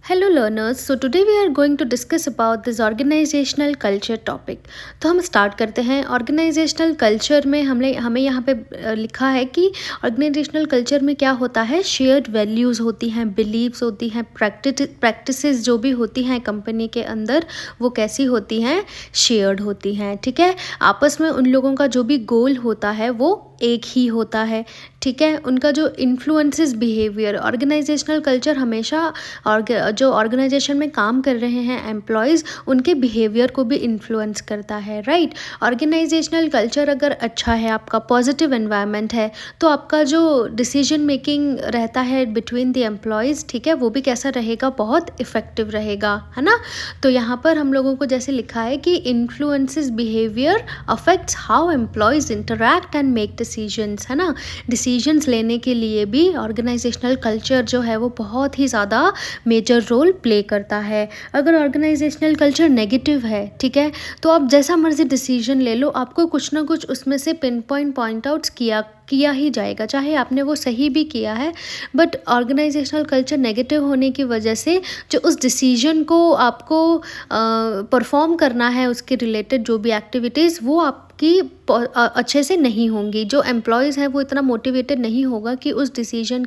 Hello learners, so today we are going to discuss about this organisational culture topic. तो हम start करते हैं। Organisational culture में हमने हमें यहाँ पे लिखा है कि ऑर्गेनाइजेशनल कल्चर में क्या होता है, शेयर्ड वैल्यूज़ होती हैं, बिलीव्स होती हैं, प्रैक्टिसेस जो भी होती हैं कंपनी के अंदर वो कैसी होती हैं, शेयर्ड होती हैं। ठीक है, आपस में उन लोगों का जो भी गोल होता है वो एक ही होता है। ठीक है, उनका जो इन्फ्लुएंसेस बिहेवियर, ऑर्गेनाइजेशनल कल्चर हमेशा जो ऑर्गेनाइजेशन में काम कर रहे हैं एम्प्लॉयज़, उनके बिहेवियर को भी इन्फ्लुएंस करता है। राइट, ऑर्गेनाइजेशनल कल्चर अगर अच्छा है, आपका पॉजिटिव एनवायरनमेंट है, तो आपका जो डिसीजन मेकिंग रहता है बिटवीन द एम्प्लॉयज़, ठीक है, वो भी कैसा रहेगा, बहुत इफ़ेक्टिव रहेगा, है ना। तो यहाँ पर हम लोगों को जैसे लिखा है कि influences behaviour affects how employees interact and make decisions, है ना। डिसीजंस लेने के लिए भी ऑर्गेनाइजेशनल कल्चर जो है वो बहुत ही ज़्यादा मेजर रोल प्ले करता है। अगर ऑर्गेनाइजेशनल कल्चर नेगेटिव है, ठीक है, तो आप जैसा मर्जी डिसीजन ले लो, आपको कुछ ना कुछ उसमें से पिन पॉइंट आउट्स किया ही जाएगा, चाहे आपने वो सही भी किया है। बट ऑर्गेनाइजेशनल कल्चर नेगेटिव होने की वजह से जो उस डिसीजन को आपको परफॉर्म करना है, उसके रिलेटेड जो भी एक्टिविटीज़, वो आपकी अच्छे से नहीं होंगी। जो एम्प्लॉयज़ हैं वो इतना मोटिवेटेड नहीं होगा कि उस डिसीजन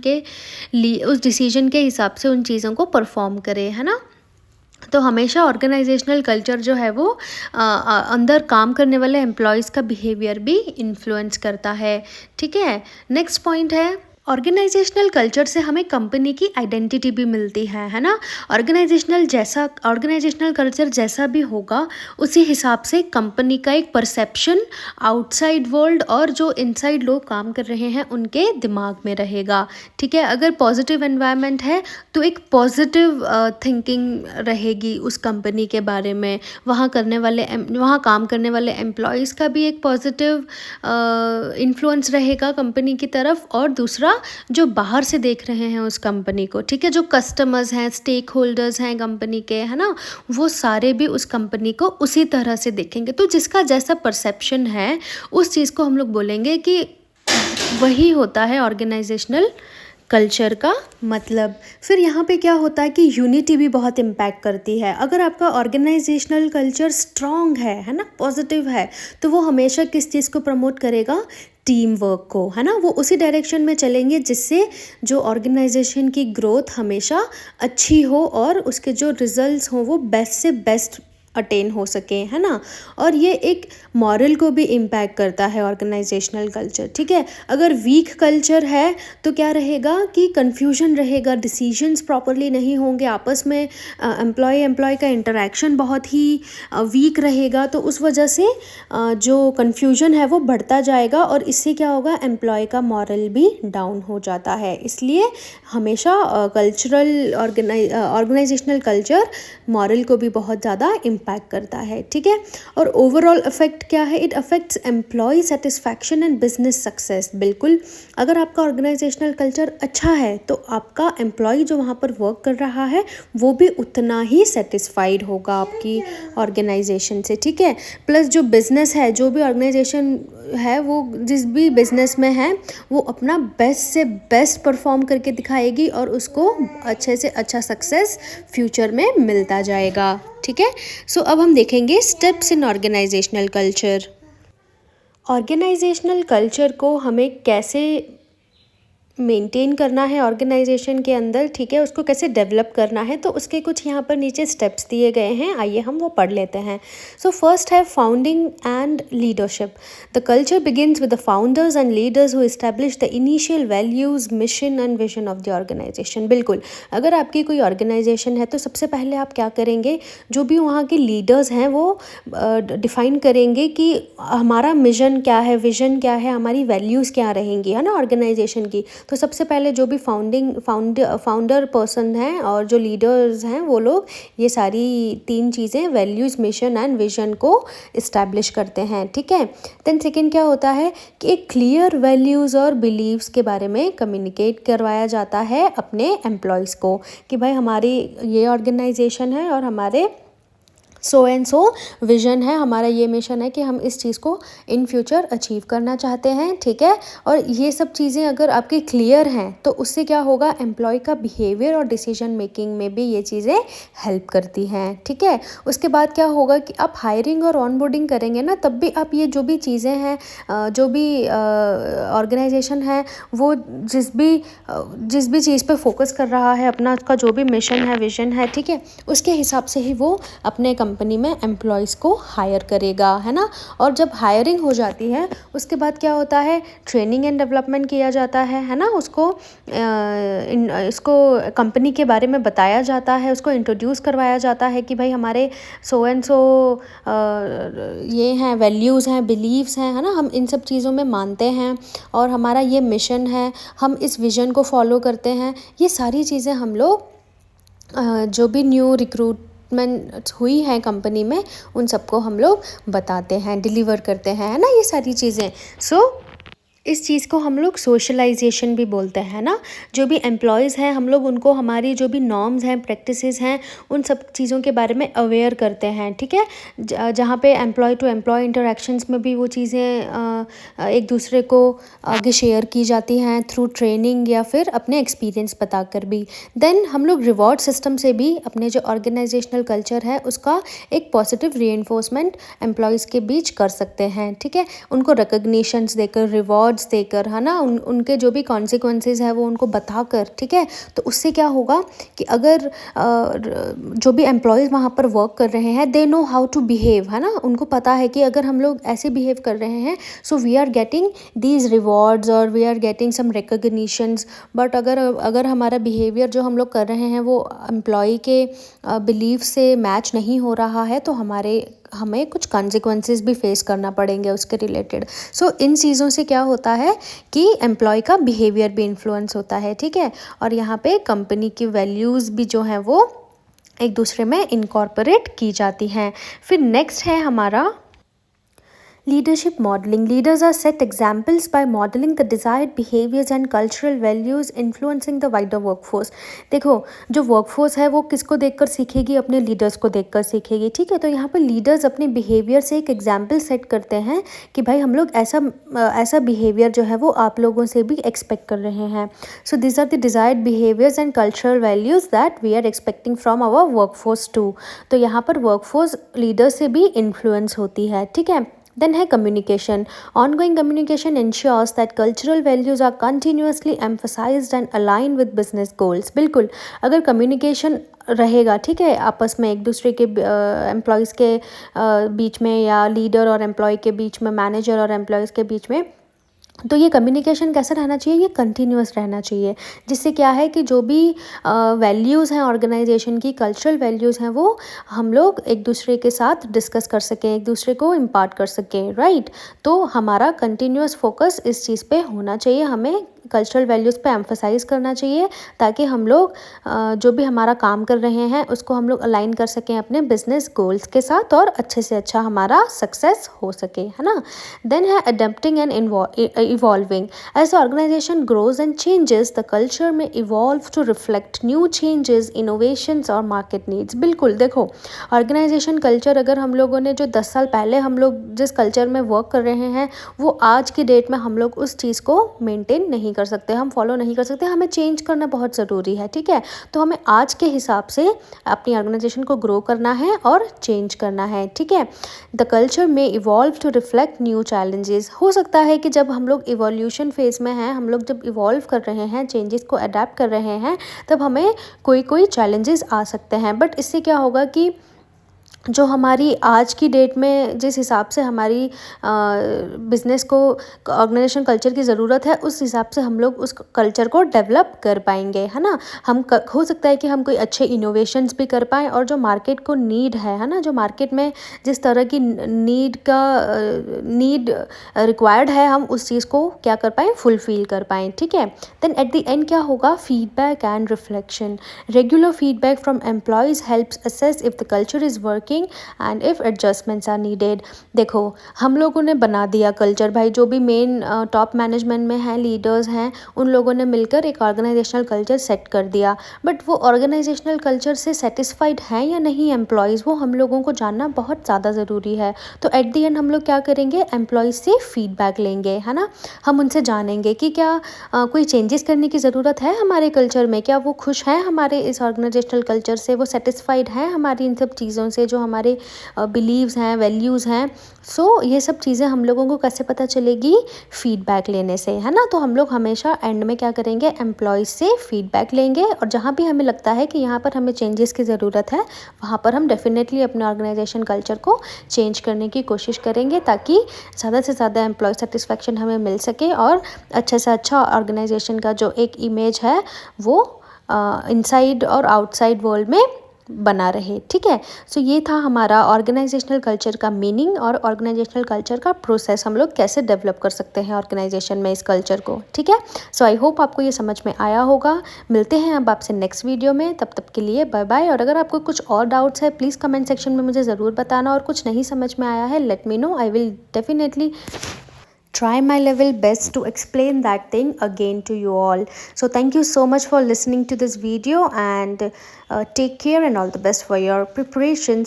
के हिसाब से उन चीज़ों को परफॉर्म करे, है ना। तो हमेशा ऑर्गेनाइजेशनल कल्चर जो है वो अंदर काम करने वाले एम्प्लॉयज़ का बिहेवियर भी इन्फ्लुएंस करता है। ठीक है, नेक्स्ट पॉइंट है, ऑर्गेनाइजेशनल कल्चर से हमें कंपनी की आइडेंटिटी भी मिलती है ना। ऑर्गेनाइजेशनल कल्चर जैसा भी होगा, उसी हिसाब से कंपनी का एक परसेप्शन आउटसाइड वर्ल्ड और जो इनसाइड लोग काम कर रहे हैं उनके दिमाग में रहेगा। ठीक है, अगर पॉजिटिव एनवायरनमेंट है तो एक पॉजिटिव थिंकिंग रहेगी उस कंपनी के बारे में। वहाँ काम करने वाले एम्प्लॉयज़ का भी एक पॉजिटिव इन्फ्लुएंस रहेगा कंपनी की तरफ, और दूसरा जो बाहर से देख रहे हैं उस कंपनी को, ठीक है, जो कस्टमर्स हैं, स्टेक होल्डर्स हैं कंपनी के, है ना, वो सारे भी उस कंपनी को उसी तरह से देखेंगे। तो जिसका जैसा परसेप्शन है उस चीज़ को हम लोग बोलेंगे कि वही होता है ऑर्गेनाइजेशनल कल्चर का मतलब। फिर यहाँ पे क्या होता है कि यूनिटी भी बहुत इम्पैक्ट करती है। अगर आपका ऑर्गेनाइजेशनल कल्चर स्ट्रॉन्ग है ना, पॉजिटिव है, तो वो हमेशा किस चीज़ को प्रमोट करेगा, टीम वर्क को, है ना। वो उसी डायरेक्शन में चलेंगे जिससे जो ऑर्गेनाइजेशन की ग्रोथ हमेशा अच्छी हो और उसके जो रिजल्ट्स हों वो बेस्ट से बेस्ट अटेन हो सके, है ना। और ये एक मॉरल को भी इम्पैक्ट करता है ऑर्गेनाइजेशनल कल्चर। ठीक है, अगर वीक कल्चर है तो क्या रहेगा कि कन्फ्यूजन रहेगा, डिसीजंस प्रॉपरली नहीं होंगे, आपस में एम्प्लॉय का इंटरेक्शन बहुत ही वीक रहेगा। तो उस वजह से जो कन्फ्यूजन है वो बढ़ता जाएगा और इससे क्या होगा, एम्प्लॉय का मॉरल भी डाउन हो जाता है। इसलिए हमेशा ऑर्गेनाइजेशनल कल्चर मॉरल को भी बहुत ज़्यादा इम्पैक्ट करता है। ठीक है, और ओवरऑल इफेक्ट क्या है, it affects employee satisfaction and business success. बिल्कुल, अगर आपका ऑर्गेनाइजेशनल कल्चर अच्छा है तो आपका एम्प्लॉय जो वहाँ पर वर्क कर रहा है वो भी उतना ही सेटिस्फाइड होगा आपकी ऑर्गेनाइजेशन से। ठीक है, प्लस जो बिजनेस है, जो भी ऑर्गेनाइजेशन है, वो जिस भी बिजनेस में है वो अपना बेस्ट से बेस्ट परफॉर्म करके दिखाएगी और उसको अच्छे से अच्छा सक्सेस फ्यूचर में मिलता जाएगा। ठीक है, सो अब हम देखेंगे steps in organisational culture. Organisational culture को हमें कैसे मेंटेन करना है ऑर्गेनाइजेशन के अंदर, ठीक है, उसको कैसे डेवलप करना है, तो उसके कुछ यहाँ पर नीचे स्टेप्स दिए गए हैं, आइए हम वो पढ़ लेते हैं। सो फर्स्ट है founding and leadership. The culture begins with the founders and leaders who establish the initial values, mission and vision of the organisation. बिल्कुल, अगर आपकी कोई ऑर्गेनाइजेशन है तो सबसे पहले आप क्या करेंगे, जो भी वहाँ के लीडर्स हैं वो डिफाइन करेंगे कि हमारा मिशन क्या है, विजन क्या है, हमारी वैल्यूज़ क्या रहेंगी, है ना, ऑर्गेनाइजेशन की। तो सबसे पहले जो भी फाउंडर पर्सन हैं और जो लीडर्स हैं वो लोग ये सारी तीन चीज़ें, वैल्यूज़, मिशन एंड विजन को इस्टेब्लिश करते हैं। ठीक है, देन सेकेंड क्या होता है कि एक क्लियर वैल्यूज़ और बिलीव्स के बारे में कम्युनिकेट करवाया जाता है अपने एम्प्लॉयज़ को कि भाई हमारी ये ऑर्गेनाइजेशन है और हमारे सो एंड सो विज़न है हमारा, ये मिशन है कि हम इस चीज़ को इन फ्यूचर अचीव करना चाहते हैं, ठीक है। और ये सब चीज़ें अगर आपकी क्लियर हैं तो उससे क्या होगा, एम्प्लॉय का बिहेवियर और डिसीजन मेकिंग में भी ये चीज़ें हेल्प करती हैं, ठीक है। उसके बाद क्या होगा कि आप हायरिंग और ऑनबोर्डिंग करेंगे ना, तब भी आप ये जो भी चीज़ें हैं, जो भी ऑर्गेनाइजेशन है वो जिस भी चीज़ पे फोकस कर रहा है, अपना उसका जो भी मिशन है, विजन है, ठीक है, उसके हिसाब से ही वो अपने कंपनी में एम्प्लॉयज़ को हायर करेगा, है ना। और जब हायरिंग हो जाती है उसके बाद क्या होता है, ट्रेनिंग एंड डेवलपमेंट किया जाता है ना। उसको इसको कंपनी के बारे में बताया जाता है, उसको इंट्रोड्यूस करवाया जाता है कि भाई हमारे सो एंड सो ये हैं, वैल्यूज़ हैं, बिलीव्स हैं, है ना, हम इन सब चीज़ों में मानते हैं और हमारा ये मिशन है, हम इस विज़न को फॉलो करते हैं। ये सारी चीज़ें हम लोग जो भी न्यू रिक्रूटमेंट हुई है कंपनी में, उन सबको हम लोग बताते हैं, डिलीवर करते हैं, है ना, ये सारी चीज़ें। सो इस चीज़ को हम लोग सोशलाइजेशन भी बोलते हैं ना। जो भी एम्प्लॉयज़ हैं हम लोग उनको हमारी जो भी नॉर्म्स हैं, प्रैक्टिसेस हैं, उन सब चीज़ों के बारे में अवेयर करते हैं, ठीक है। जहाँ पे एम्प्लॉय टू एम्प्लॉय इंटरेक्शंस में भी वो चीज़ें एक दूसरे को आगे शेयर की जाती हैं थ्रू ट्रेनिंग या फिर अपने एक्सपीरियंस बताकर भी। देन हम लोग रिवॉर्ड सिस्टम से भी अपने जो ऑर्गेनाइजेशनल कल्चर है उसका एक पॉजिटिव रीइंफोर्समेंट एम्प्लॉयज़ के बीच कर सकते हैं, ठीक है। उनको रिकग्निशंस देकर, रिवॉर्ड्स देकर, है ना, उनके जो भी कॉन्सिक्वेंसेस है वो उनको बताकर, ठीक है। तो उससे क्या होगा कि अगर जो भी एम्प्लॉयज़ वहाँ पर वर्क कर रहे हैं, they know how to behave, है ना, उनको पता है कि अगर हम लोग ऐसे बिहेव कर रहे हैं so we are getting these rewards और we are getting some recognitions. But अगर हमारा बिहेवियर जो हम लोग कर रहे हैं वो एम्प्लॉय के बिलीफ से मैच नहीं हो रहा है तो हमें कुछ कॉन्सिक्वेंसेस भी फेस करना पड़ेंगे उसके रिलेटेड। सो इन चीज़ों से क्या होता है कि एम्प्लॉय का बिहेवियर भी इन्फ्लुएंस होता है, ठीक है। और यहाँ पे कंपनी की वैल्यूज़ भी जो हैं वो एक दूसरे में इनकॉर्पोरेट की जाती हैं। फिर नेक्स्ट है हमारा leadership modelling. Leaders are set examples by modelling the desired behaviours and cultural values influencing the wider workforce. देखो, जो वर्कफोर्स है वो किसको देखकर सीखेगी, अपने लीडर्स को देखकर सीखेगी, ठीक है। तो यहाँ पर लीडर्स अपने बिहेवियर से एक एग्जाम्पल सेट करते हैं कि भाई हम लोग ऐसा बिहेवियर जो है वो आप लोगों से भी एक्सपेक्ट कर रहे हैं। So this are the desired behaviours and cultural values that we are expecting from our workforce too. तो यहाँ पर वर्कफोर्स लीडर से भी इन्फ्लुएंस होती है, ठीक है। Then है communication. Ongoing communication ensures that cultural values are continuously emphasized and aligned with business goals. बिल्कुल, अगर communication रहेगा, ठीक है, आपस में एक दूसरे के एम्प्लॉयज़ के बीच में या लीडर और एम्प्लॉय के बीच में, मैनेजर और एम्प्लॉयज़ के बीच में, तो ये कम्युनिकेशन कैसा रहना चाहिए, ये कंटिन्यूअस रहना चाहिए। जिससे क्या है कि जो भी वैल्यूज़ हैं ऑर्गेनाइजेशन की, कल्चरल वैल्यूज़ हैं, वो हम लोग एक दूसरे के साथ डिस्कस कर सकें, एक दूसरे को इम्पार्ट कर सकें, राइट। तो हमारा कंटिन्यूअस फोकस इस चीज़ पे होना चाहिए, हमें कल्चरल वैल्यूज़ पे एम्फसाइज करना चाहिए ताकि हम लोग जो भी हमारा काम कर रहे हैं उसको हम लोग अलाइन कर सकें अपने बिजनेस गोल्स के साथ और अच्छे से अच्छा हमारा सक्सेस हो सके, है ना। देन है adapting and evolving. As the organization grows and changes, the culture may evolve to reflect new changes, innovations और market needs. बिल्कुल, देखो, ऑर्गेनाइजेशन कल्चर अगर हम लोगों ने जो 10 साल पहले हम लोग जिस कल्चर में वर्क कर रहे हैं वो आज की डेट में हम लोग उस चीज़ को मेंटेन नहीं कर सकते, हम फॉलो नहीं कर सकते, हमें चेंज करना बहुत ज़रूरी है, ठीक है। तो हमें आज के हिसाब से अपनी ऑर्गेनाइजेशन को ग्रो करना है और चेंज करना है, ठीक है। The culture may evolve to reflect new challenges. हो सकता है कि जब हम लोग इवोल्यूशन फेज़ में हैं, हम लोग जब इवॉल्व कर रहे हैं, चेंजेस को अडेप्ट कर रहे हैं, तब हमें कोई चैलेंजेस आ सकते हैं। बट इससे क्या होगा कि जो हमारी आज की डेट में जिस हिसाब से हमारी बिज़नेस को ऑर्गेनाइजेशन कल्चर की ज़रूरत है उस हिसाब से हम लोग उस कल्चर को डेवलप कर पाएंगे, है ना। हो सकता है कि हम कोई अच्छे इनोवेशंस भी कर पाएँ और जो मार्केट को नीड है ना, जो मार्केट में जिस तरह की नीड रिक्वायर्ड है, हम उस चीज़ को क्या कर पाएँ, फुलफिल कर पाएँ, ठीक है। देन एट द एंड क्या होगा, feedback and reflection. Regular feedback from employees helps assess if the culture is working working and if adjustments are needed. देखो हम लोगों ने बना दिया कल्चर भाई, जो भी मेन टॉप मैनेजमेंट में हैं, लीडर्स हैं, उन लोगों ने मिलकर एक ऑर्गेनाइजेशनल कल्चर सेट कर दिया। बट वो ऑर्गेनाइजेशनल कल्चर से सेटिस्फाइड हैं या नहीं एम्प्लॉयज़, वो हम लोगों को जानना बहुत ज़्यादा ज़रूरी है। तो एट दी एंड हम लोग क्या करेंगे, एम्प्लॉयज़ से फीडबैक लेंगे, है ना। हम उनसे जानेंगे कि क्या कोई चेंजेस करने की ज़रूरत है हमारे कल्चर में, क्या वो खुश हैं हमारे इस ऑर्गेनाइजेशनल कल्चर से, वो सेटिस्फाइड हैं हमारी इन सब चीज़ों से जो हमारे बिलीव्स हैं, वैल्यूज़ हैं। सो ये सब चीज़ें हम लोगों को कैसे पता चलेगी, फीडबैक लेने से, है ना। तो हम लोग हमेशा एंड में क्या करेंगे, एम्प्लॉयज़ से फीडबैक लेंगे और जहाँ भी हमें लगता है कि यहाँ पर हमें चेंजेस की ज़रूरत है, वहाँ पर हम डेफिनेटली अपने ऑर्गेनाइजेशन कल्चर को चेंज करने की कोशिश करेंगे, ताकि ज़्यादा से ज़्यादा एम्प्लॉय सेटिस्फेक्शन हमें मिल सके और अच्छे से अच्छा ऑर्गेनाइजेशन का जो एक इमेज है वो इनसाइड और आउटसाइड वर्ल्ड में बना रहे। ठीक है, सो ये था हमारा ऑर्गेनाइजेशनल कल्चर का मीनिंग और ऑर्गेनाइजेशनल कल्चर का प्रोसेस, हम लोग कैसे डेवलप कर सकते हैं ऑर्गेनाइजेशन में इस कल्चर को। ठीक है, सो आई होप आपको ये समझ में आया होगा। मिलते हैं अब आपसे नेक्स्ट वीडियो में, तब तक के लिए बाय बाय। और अगर आपको कुछ और डाउट्स है प्लीज़ कमेंट सेक्शन में मुझे ज़रूर बताना, और कुछ नहीं समझ में आया है let me know, I will definitely try my level best to explain that thing again to you all. So thank you so much for listening to this video, and take care and all the best for your preparations.